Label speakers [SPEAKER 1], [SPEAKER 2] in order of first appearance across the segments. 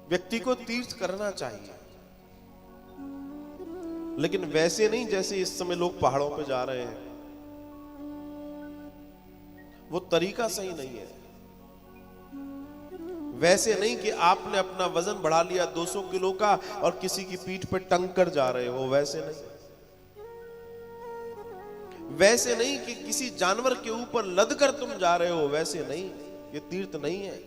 [SPEAKER 1] व्यक्ति को तीर्थ करना चाहिए, लेकिन वैसे नहीं जैसे इस समय लोग पहाड़ों पे जा रहे हैं। वो तरीका सही नहीं है। वैसे नहीं कि आपने अपना वजन बढ़ा लिया 200 किलो का और किसी की पीठ पे टंग कर जा रहे हो, वैसे नहीं। वैसे नहीं कि किसी जानवर के ऊपर लद कर तुम जा रहे हो, वैसे नहीं। ये तीर्थ नहीं है,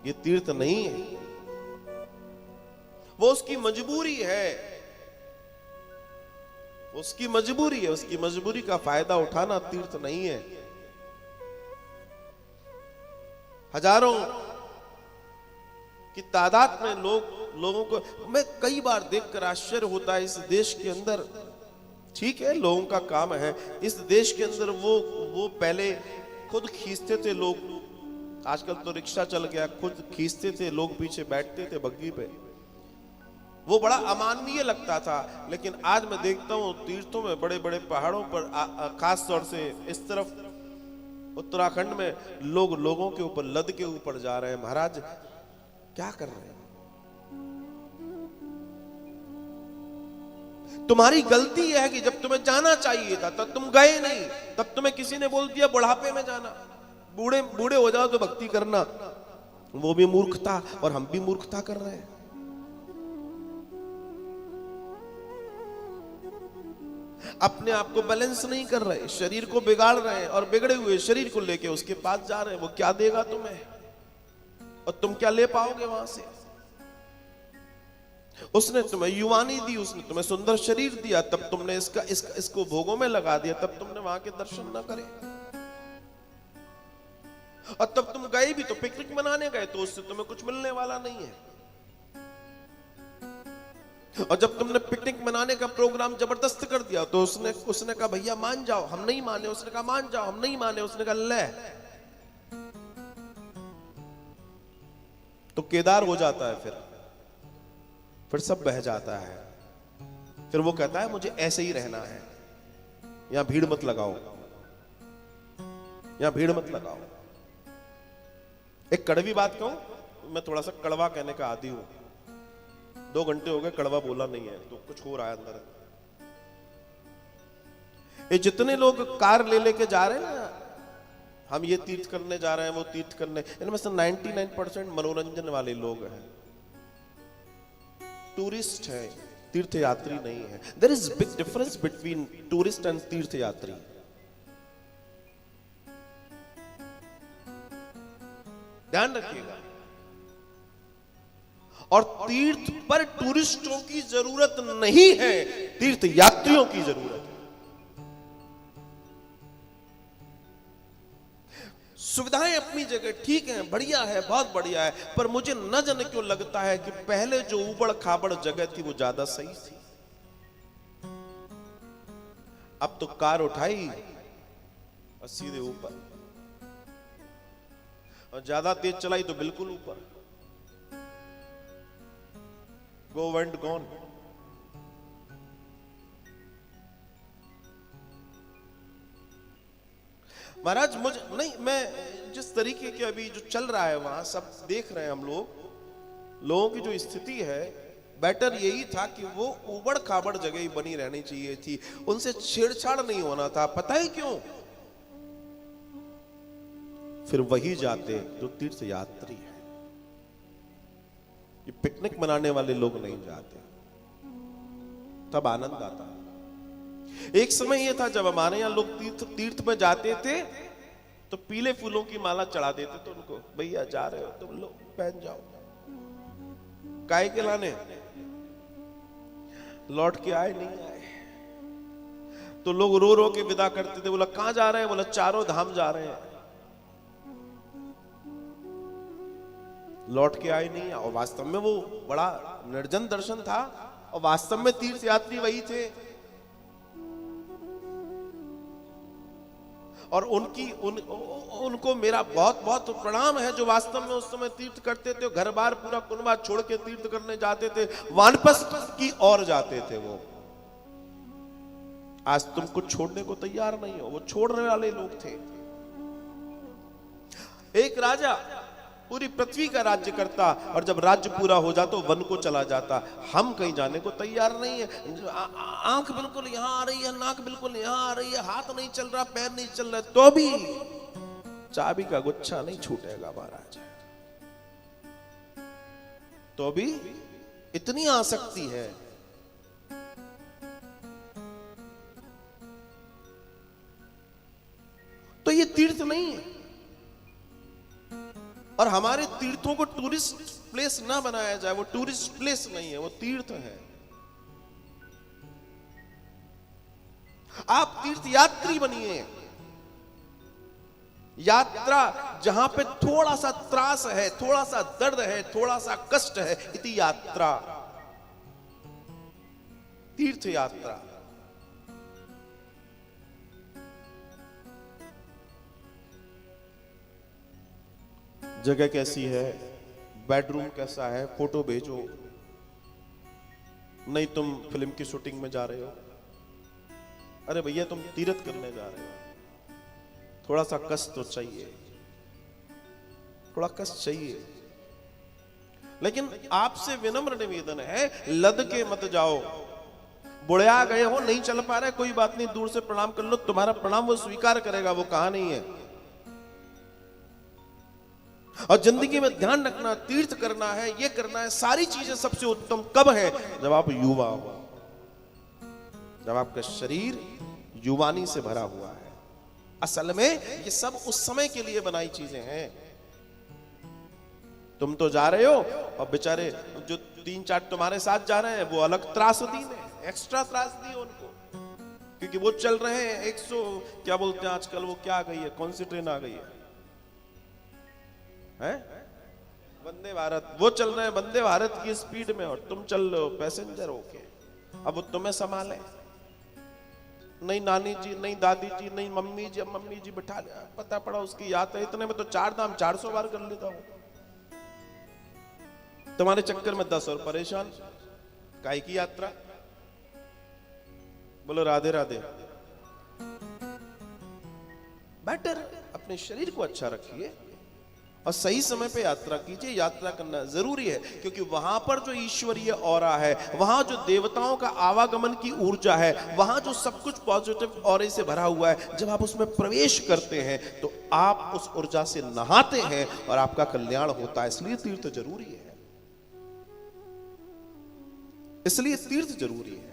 [SPEAKER 1] ये तीर्थ नहीं है। वो उसकी मजबूरी है, उसकी मजबूरी है। उसकी मजबूरी का फायदा उठाना तीर्थ नहीं है। हजारों की तादाद में लोगों को मैं कई बार देखकर आश्चर्य होता है। इस देश के अंदर, ठीक है लोगों का काम है, इस देश के अंदर वो पहले खुद खींचते थे लोग, आजकल तो रिक्शा चल गया, खुद खींचते थे लोग, पीछे बैठते थे बग्गी पे। वो बड़ा अमानवीय लगता था। लेकिन आज मैं देखता हूं तीर्थों में, बड़े बड़े पहाड़ों पर, खास तौर से इस तरफ उत्तराखंड में, लोगों के ऊपर लद के ऊपर जा रहे हैं। महाराज क्या कर रहे हैं? तुम्हारी गलती है कि जब तुम्हें जाना चाहिए था तब तुम गए नहीं। तब तुम्हें किसी ने बोल दिया बुढ़ापे में जाना, बूढ़े हो जाओ तो भक्ति करना। वो भी मूर्खता और हम भी मूर्खता कर रहे हैं। अपने आप को बैलेंस नहीं कर रहे, शरीर को बिगाड़ रहे हैं और बिगड़े हुए शरीर को लेके उसके पास जा रहे हैं। वो क्या देगा तुम्हें और तुम क्या ले पाओगे वहां से? उसने तुम्हें युवानी दी, उसने तुम्हें सुंदर शरीर दिया, तब तुमने इसको भोगों में लगा दिया, तब तुमने वहां के दर्शन ना करे। और तब तुम गए भी तो पिकनिक मनाने गए, तो उससे तुम्हें कुछ मिलने वाला नहीं है। और जब तुमने पिकनिक मनाने का प्रोग्राम जबरदस्त कर दिया तो उसने कहा भैया मान जाओ, हम नहीं माने। उसने कहा मान जाओ, हम नहीं माने। उसने कहा ले, तो केदार हो जाता है। फिर सब बह जाता है। फिर वो कहता है मुझे ऐसे ही रहना है, यहां भीड़ मत लगाओ, यहां भीड़ मत लगाओ। एक कड़वी बात कहूं, मैं थोड़ा सा कड़वा कहने का आदी हूं। 2 घंटे हो गए कड़वा बोला नहीं है, तो कुछ हो रहा है अंदर। ये जितने लोग कार ले लेके जा रहे हैं ना, हम ये तीर्थ करने जा रहे हैं, वो तीर्थ करने, इनमें से 99% मनोरंजन वाले लोग हैं, टूरिस्ट है, तीर्थ यात्री नहीं है। There is big difference between tourist and तीर्थ यात्री। ध्यान रखिएगा। और तीर्थ पर टूरिस्टों की जरूरत नहीं है, तीर्थ यात्रियों की जरूरत है। सुविधाएं अपनी जगह ठीक है, बढ़िया है, बहुत बढ़िया है, पर मुझे न जाने क्यों लगता है कि पहले जो उबड़ खाबड़ जगह थी वो ज्यादा सही थी। अब तो कार उठाई और सीधे ऊपर, और ज्यादा तेज चलाई तो बिल्कुल ऊपर। Go and gone। महाराज मुझे नहीं, मैं जिस तरीके के अभी जो चल रहा है वहां सब देख रहे हैं हम लोगों की जो स्थिति है, बेटर यही था कि वो उबड़ खाबड़ जगह ही बनी रहनी चाहिए थी, उनसे छेड़छाड़ नहीं होना था। पता है क्यों? फिर वही जाते जो तीर्थ यात्री है। ये पिकनिक मनाने वाले लोग नहीं जाते, तब आनंद आता है। एक समय यह था जब हमारे यहां लोग तीर्थ में जाते थे तो पीले फूलों की माला चढ़ा देते थे उनको, भैया जा रहे हो तुम लोग पहन जाओ। काय के लाने? लौट के आए नहीं आए तो लोग रो रो के विदा करते थे। बोला कहां जा रहे हैं? बोला चारों धाम जा रहे हैं। लौट के आए नहीं, और वास्तव में वो बड़ा निर्जन दर्शन था, और वास्तव में तीर्थ यात्री वही थे। और उनको मेरा बहुत बहुत प्रणाम है जो वास्तव में उस समय तीर्थ करते थे। घर बार पूरा कुनबा छोड़ के तीर्थ करने जाते थे, वानप्रस्थ की ओर जाते थे वो। आज तुम कुछ छोड़ने को तैयार नहीं हो, वो छोड़ने वाले लोग थे। एक राजा पूरी पृथ्वी का राज्य करता, और जब राज्य पूरा हो जाता तो वन को चला जाता। हम कहीं जाने को तैयार नहीं है। आंख बिल्कुल यहां आ रही है, नाक बिल्कुल यहां आ रही है, हाथ नहीं चल रहा, पैर नहीं चल रहा, तो भी चाबी का गुच्छा नहीं छूटेगा महाराज। तो भी इतनी आसक्ति है। तो ये तीर्थ नहीं है। और हमारे तीर्थों को टूरिस्ट प्लेस ना बनाया जाए, वो टूरिस्ट प्लेस नहीं है, वो तीर्थ है। आप तीर्थ यात्री बनिए। यात्रा जहां पे थोड़ा सा त्रास है, थोड़ा सा दर्द है, थोड़ा सा कष्ट है, इति यात्रा, तीर्थ यात्रा। जगह कैसी है, बेडरूम कैसा है, फोटो भेजो। नहीं तुम फिल्म की शूटिंग में जा रहे हो, अरे भैया तुम तीर्थ करने जा रहे हो, थोड़ा सा कष्ट तो चाहिए, थोड़ा कष्ट चाहिए। लेकिन आपसे विनम्र निवेदन है, लद के मत जाओ। बुढ़िया गए हो, नहीं चल पा रहे, कोई बात नहीं, दूर से प्रणाम कर लो, तुम्हारा प्रणाम वो स्वीकार करेगा, वो कहा नहीं है। और जिंदगी में ध्यान रखना, तीर्थ करना है, ये करना है, सारी चीजें सबसे उत्तम कब है? जब आप युवा हो, जब आपका शरीर युवानी से भरा हुआ है। असल में ये सब उस समय के लिए बनाई चीजें हैं। तुम तो जा रहे हो और बेचारे जो 3-4 तुम्हारे साथ जा रहे हैं वो अलग त्रासदी में, एक्स्ट्रा त्रासदी उनको, क्योंकि वो चल रहे हैं 100 क्या बोलते हैं आजकल, वो क्या आ गई है, कौन सी ट्रेन आ गई है, वंदे भारत। वो चल रहे हैं वंदे भारत की स्पीड में और तुम चल रहे हो पैसेंजर होके। अब वो तुम्हें संभाले, नहीं नानी जी, नहीं दादी जी, नहीं मम्मी जी, मम्मी जी बिठा लिया, पता पड़ा उसकी यात्रा इतने में तो 4 धाम 400 बार कर लेता हूं। तुम्हारे चक्कर में 10 और परेशान। काहे की यात्रा? बोलो राधे राधे। बेटर अपने शरीर को अच्छा रखिए और सही समय पे यात्रा कीजिए। यात्रा करना जरूरी है, क्योंकि वहां पर जो ईश्वरीय ऑरा है, वहां जो देवताओं का आवागमन की ऊर्जा है, वहां जो सब कुछ पॉजिटिव ऑरे से भरा हुआ है, जब आप उसमें प्रवेश करते हैं तो आप उस ऊर्जा से नहाते हैं और आपका कल्याण होता है। इसलिए तीर्थ जरूरी है, इसलिए तीर्थ जरूरी है।